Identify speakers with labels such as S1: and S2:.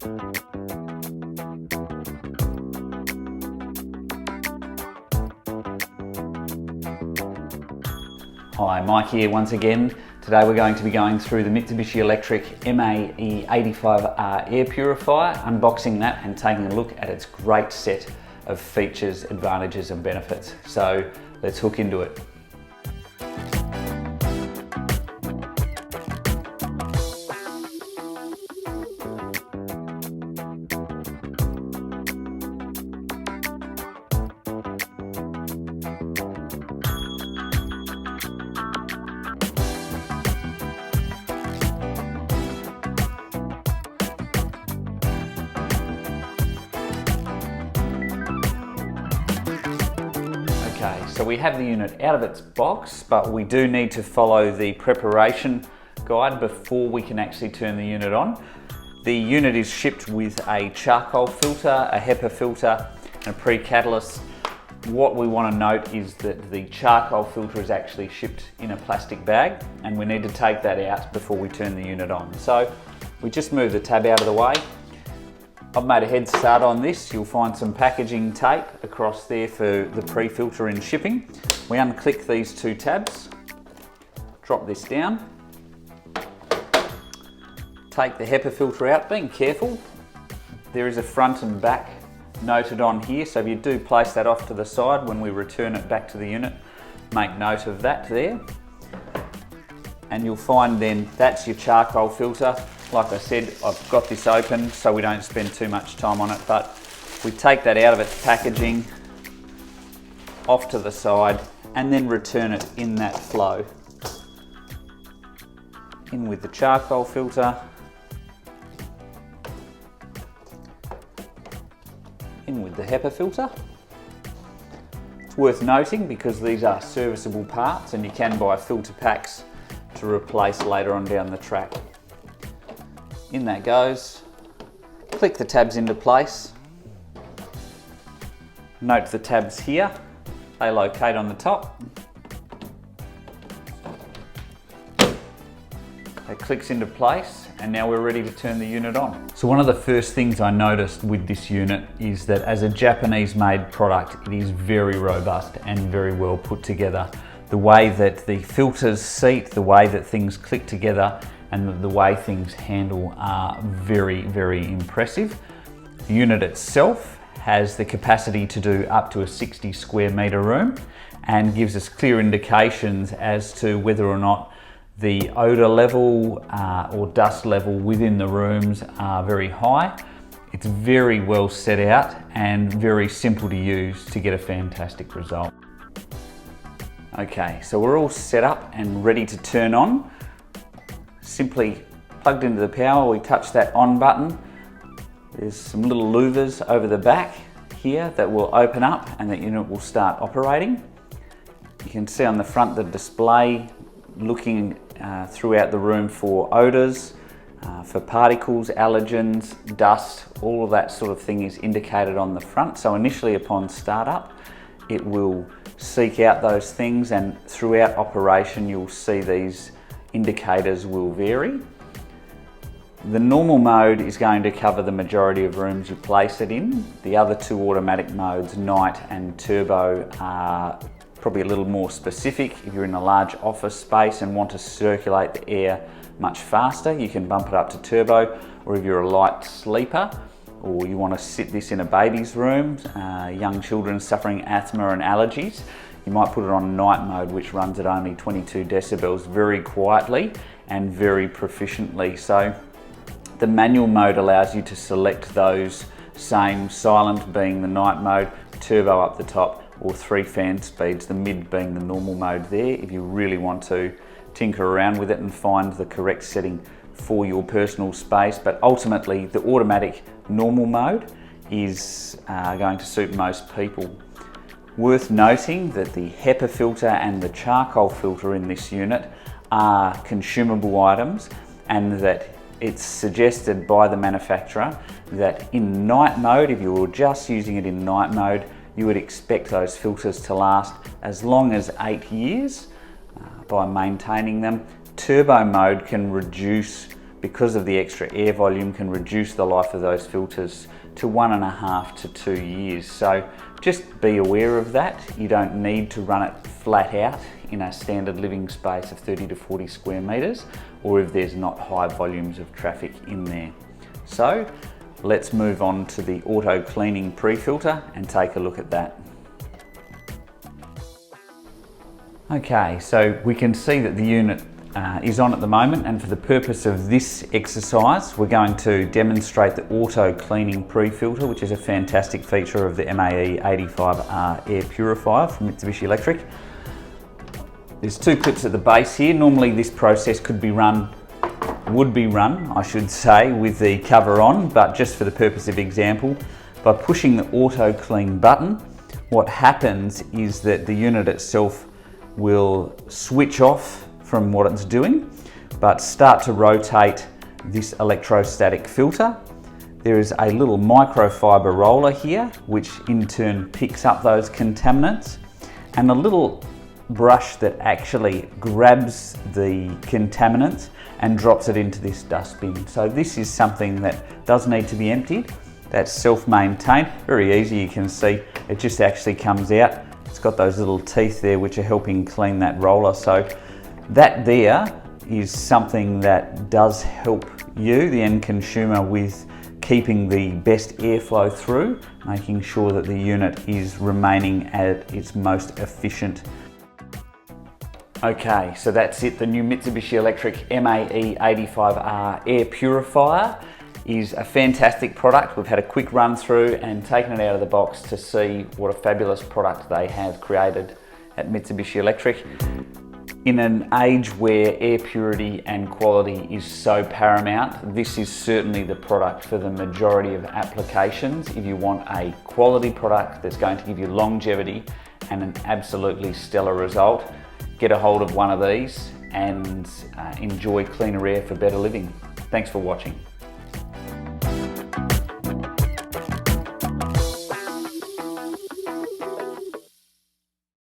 S1: Hi, Mike here once again. Today we're going to be going through the Mitsubishi Electric MA-E85R Air Purifier, unboxing that and taking a look at its great set of features, advantages and benefits. So let's hook into it. Okay, so we have the unit out of its box, but we do need to follow the preparation guide before we can actually turn the unit on. The unit is shipped with a charcoal filter, a HEPA filter, and a pre-catalyst. What we want to note is that the charcoal filter is actually shipped in a plastic bag, and we need to take that out before we turn the unit on. So we just move the tab out of the way. I've made a head start on this. You'll find some packaging tape across there for the pre-filter and shipping. We unclick these two tabs, drop this down, take the HEPA filter out, being careful. There is a front and back noted on here, so if you do place that off to the side when we return it back to the unit, make note of that there. And you'll find then that's your charcoal filter. Like I said, I've got this open so we don't spend too much time on it, but we take that out of its packaging, off to the side, and then return it in that flow. In with the charcoal filter, in with the HEPA filter. It's worth noting because these are serviceable parts and you can buy filter packs to replace later on down the track. In that goes. Click the tabs into place. Note the tabs here. They locate on the top. It clicks into place and now we're ready to turn the unit on. So one of the first things I noticed with this unit is that as a Japanese made product, it is very robust and very well put together. The way that the filters seat, the way that things click together, and the way things handle are very, very impressive. The unit itself has the capacity to do up to a 60 square metre room and gives us clear indications as to whether or not the odour level or dust level within the rooms are very high. It's very well set out and very simple to use to get a fantastic result. Okay, so we're all set up and ready to turn on. Simply plugged into the power, we touch that on button. There's some little louvers over the back here that will open up and the unit will start operating. You can see on the front the display looking throughout the room for odours, for particles, allergens, dust, all of that sort of thing is indicated on the front. So initially upon startup, it will seek out those things, and throughout operation you'll see these indicators will vary. The normal mode is going to cover the majority of rooms you place it in. The other two automatic modes, night and turbo, are probably a little more specific. If you're in a large office space and want to circulate the air much faster, you can bump it up to turbo, or if you're a light sleeper or you want to sit this in a baby's room, young children suffering asthma and allergies, you might put it on night mode, which runs at only 22 decibels very quietly and very proficiently. So the manual mode allows you to select those same, silent being the night mode, turbo up the top, or 3 fan speeds, the mid being the normal mode there, if you really want to tinker around with it and find the correct setting for your personal space. But ultimately the automatic normal mode is going to suit most people. Worth noting that the HEPA filter and the charcoal filter in this unit are consumable items, and that it's suggested by the manufacturer that in night mode, if you were just using it in night mode, you would expect those filters to last as long as 8 years by maintaining them. Turbo mode can reduce because of the extra air volume, can reduce the life of those filters to 1.5 to 2 years. So just be aware of that. You don't need to run it flat out in a standard living space of 30 to 40 square meters, or if there's not high volumes of traffic in there. So let's move on to the auto cleaning pre-filter and take a look at that. Okay, so we can see that the unit is on at the moment, and for the purpose of this exercise we're going to demonstrate the auto cleaning pre-filter, which is a fantastic feature of the MA-E85R Air Purifier from Mitsubishi Electric. There's 2 clips at the base here. Normally this process would be run, I should say, with the cover on, but just for the purpose of example, by pushing the auto clean button, what happens is that the unit itself will switch off from what it's doing, but start to rotate this electrostatic filter. There is a little microfiber roller here, which in turn picks up those contaminants, and a little brush that actually grabs the contaminants and drops it into this dustbin. So this is something that does need to be emptied. That's self-maintained, very easy. You can see it just actually comes out. It's got those little teeth there which are helping clean that roller. So that there is something that does help you, the end consumer, with keeping the best airflow through, making sure that the unit is remaining at its most efficient. Okay, so that's it. The new Mitsubishi Electric MA-E85R Air Purifier is a fantastic product. We've had a quick run through and taken it out of the box to see what a fabulous product they have created at Mitsubishi Electric. In an age where air purity and quality is so paramount, this is certainly the product for the majority of applications. If you want a quality product that's going to give you longevity and an absolutely stellar result, get a hold of one of these and enjoy cleaner air for better living. Thanks for watching.